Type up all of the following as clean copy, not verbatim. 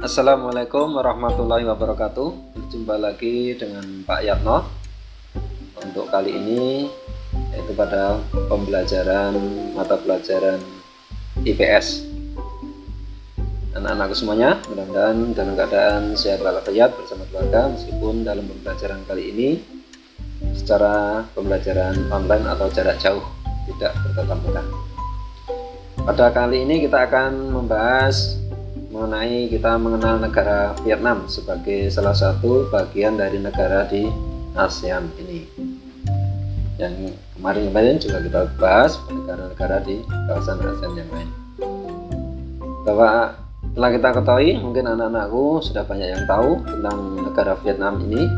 Assalamualaikum warahmatullahi wabarakatuh. Berjumpa lagi dengan Pak Yatno. Untuk kali ini yaitu pada pembelajaran mata pelajaran IPS. Anak-anakku semuanya, mudah-mudahan dalam keadaan sehat walafiat bersama keluarga, meskipun dalam pembelajaran kali ini secara pembelajaran online atau jarak jauh, tidak bertatap muka. Pada kali ini kita akan membahas mengenai kita mengenal negara Vietnam sebagai salah satu bagian dari negara di ASEAN ini. Yang kemarin juga kita bahas negara-negara di kawasan ASEAN yang lain. Bahwa telah kita ketahui, mungkin anak-anakku sudah banyak yang tahu tentang negara Vietnam ini.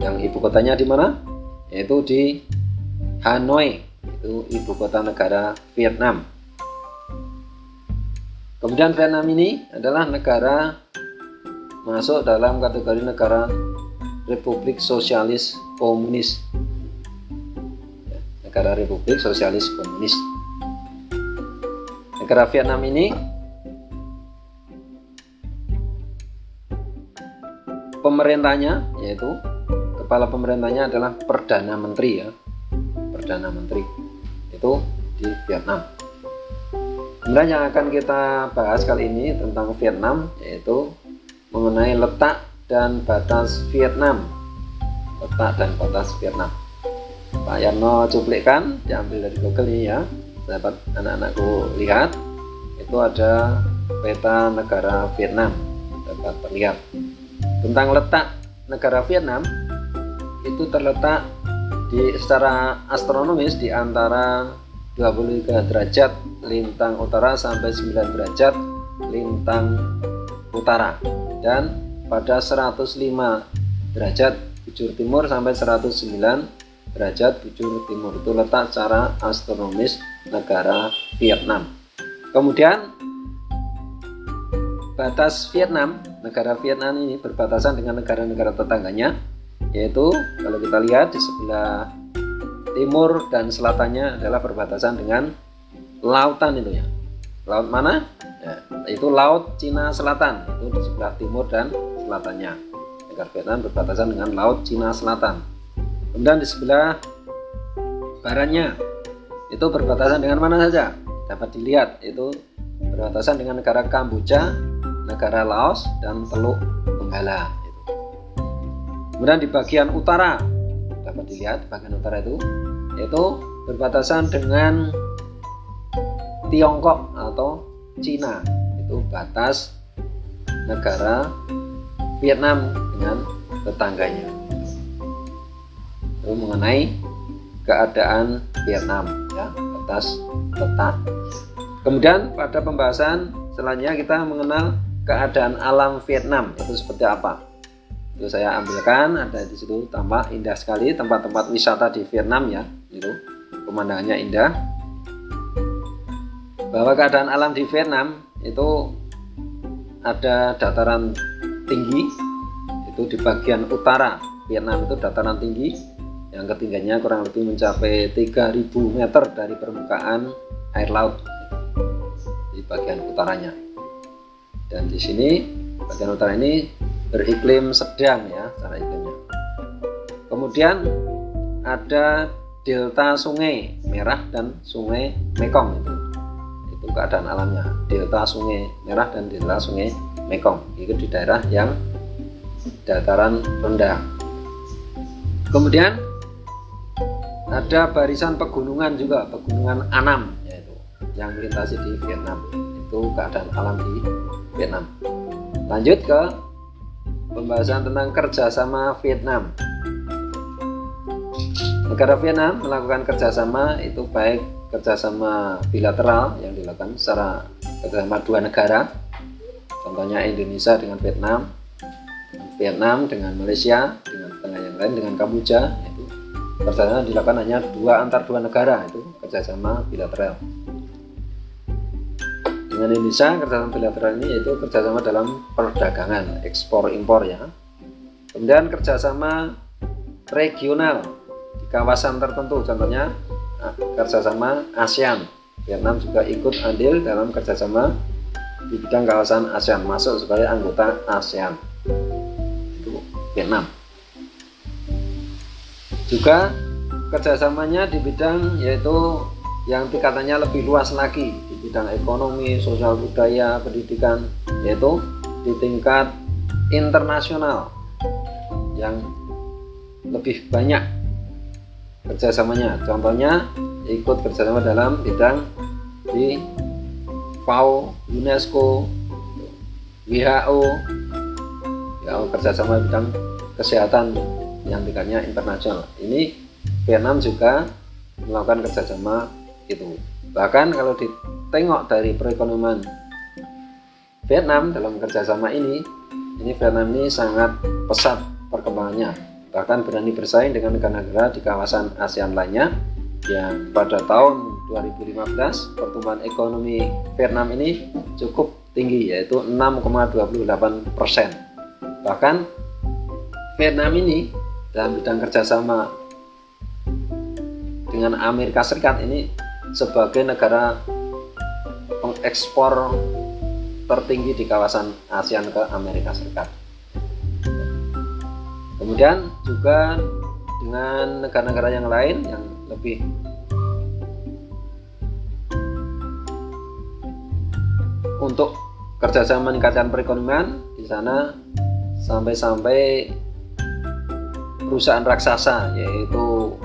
Yang ibu kotanya di mana? Yaitu di Hanoi, itu ibu kota negara Vietnam. Kemudian Vietnam ini adalah negara masuk dalam kategori negara Republik Sosialis Komunis. Negara Republik Sosialis Komunis. Negara Vietnam ini pemerintahnya, yaitu kepala pemerintahnya adalah Perdana Menteri, ya. Perdana Menteri itu di Vietnam. Kemudian yang akan kita bahas kali ini tentang Vietnam, yaitu mengenai letak dan batas Vietnam. Letak dan batas Vietnam. Pak Yarno cuplikan, diambil dari Google ini, ya. Dapat anak-anakku lihat, itu ada peta negara Vietnam, dapat terlihat. Tentang letak negara Vietnam, itu terletak secara astronomis di antara 23 derajat lintang utara sampai 9 derajat lintang utara, dan pada 105 derajat bujur timur sampai 109 derajat bujur timur. Itu letak secara astronomis negara Vietnam. Kemudian batas Vietnam, negara Vietnam ini berbatasan dengan negara-negara tetangganya, yaitu kalau kita lihat di sebelah timur dan selatannya adalah berbatasan dengan lautan itu, ya. Laut mana? Ya, itu Laut Cina Selatan, itu di sebelah timur dan selatannya. Negara Vietnam berbatasan dengan Laut Cina Selatan. Kemudian di sebelah baratnya itu berbatasan dengan mana saja? Dapat dilihat, itu berbatasan dengan negara Kamboja, negara Laos, dan Teluk Benggala. Kemudian di bagian utara dapat dilihat, bagian utara itu berbatasan dengan Tiongkok atau Cina. Itu batas negara Vietnam dengan tetangganya. Itu mengenai keadaan Vietnam, ya, batas letak. Kemudian pada pembahasan selanjutnya kita mengenal keadaan alam Vietnam, itu seperti apa. Itu saya ambilkan, ada di situ tampak indah sekali tempat-tempat wisata di Vietnam, ya. Itu pemandangannya indah. Bahwa keadaan alam di Vietnam itu ada dataran tinggi, itu di bagian utara Vietnam itu dataran tinggi yang ketinggiannya kurang lebih mencapai 3000 meter dari permukaan air laut di bagian utaranya. Dan di sini bagian utara ini beriklim sedang, ya, secara iklimnya. Kemudian ada delta sungai Merah dan sungai Mekong, itu keadaan alamnya. Delta sungai Merah dan delta sungai Mekong itu di daerah yang dataran rendah. Kemudian ada barisan pegunungan juga, pegunungan Annam, yaitu yang melintasi di Vietnam. Itu keadaan alam di Vietnam. Lanjut ke pembahasan tentang kerjasama Vietnam. Negara Vietnam melakukan kerjasama, itu baik kerjasama bilateral yang dilakukan secara kerjasama dua negara, contohnya Indonesia dengan Vietnam, Vietnam dengan Malaysia, dengan tengah yang lain dengan Kamboja. Itu kerjasama dilakukan hanya antar dua negara, itu kerjasama bilateral. Dengan Indonesia, kerjasama bilateral ini yaitu kerjasama dalam perdagangan, ekspor impor, ya. Kemudian kerjasama regional di kawasan tertentu, contohnya kerjasama ASEAN. Vietnam juga ikut andil dalam kerjasama di bidang kawasan ASEAN, masuk sebagai anggota ASEAN. Itu Vietnam. Juga kerjasamanya di bidang yaitu yang tingkatannya lebih luas lagi, di bidang ekonomi, sosial budaya, pendidikan, yaitu di tingkat internasional yang lebih banyak kerjasamanya. Contohnya ikut kerjasama dalam bidang di FAO, UNESCO, WHO, kerjasama bidang kesehatan yang tingkatnya internasional. Ini Vietnam juga melakukan kerjasama itu. Bahkan kalau ditengok dari perekonomian Vietnam dalam kerjasama ini Vietnam ini sangat pesat perkembangannya, bahkan berani bersaing dengan negara-negara di kawasan ASEAN lainnya, yang pada tahun 2015 pertumbuhan ekonomi Vietnam ini cukup tinggi, yaitu 6,28%. Bahkan Vietnam ini dalam bidang kerjasama dengan Amerika Serikat ini sebagai negara pengekspor tertinggi di kawasan ASEAN ke Amerika Serikat. Kemudian juga dengan negara-negara yang lain yang lebih untuk kerjasama meningkatkan perekonomian, di sana sampai perusahaan raksasa yaitu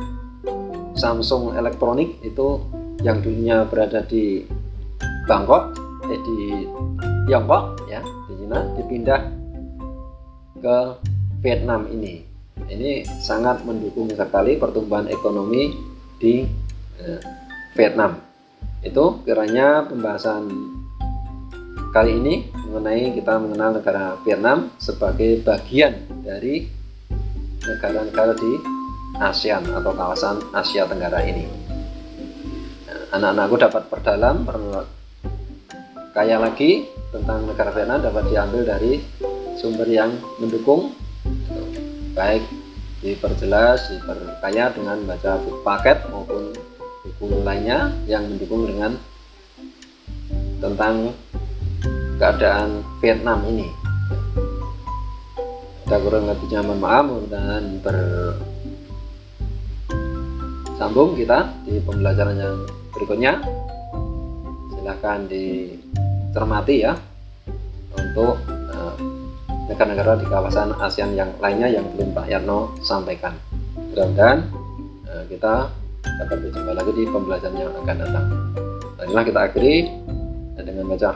Samsung Elektronik itu yang dulunya berada di Bangkok, di Tiongkok ya, di Cina, dipindah ke Vietnam ini. Ini sangat mendukung sekali pertumbuhan ekonomi di Vietnam. Itu kiranya pembahasan kali ini mengenai kita mengenal negara Vietnam sebagai bagian dari negara-negara di ASEAN atau kawasan Asia Tenggara ini. Anak-anakku dapat perdalam, kaya lagi tentang negara Vietnam dapat diambil dari sumber yang mendukung, baik diperjelas, diperkaya dengan baca buku paket maupun buku lainnya yang mendukung dengan tentang keadaan Vietnam ini. Kita kurang lebihnya mohon maaf, dan bersambung kita di pembelajaran yang berikutnya. Silahkan dicermati ya untuk negara-negara di kawasan ASEAN yang lainnya yang belum Pak Yarno sampaikan. Mudah-mudahan kita dapat berjumpa lagi di pembelajaran yang akan datang. Inilah kita akhiri dengan baca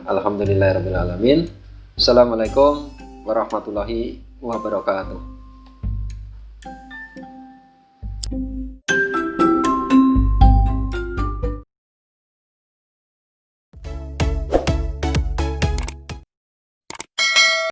alhamdulillahirabbil alamin. Assalamualaikum warahmatullahi wabarakatuh.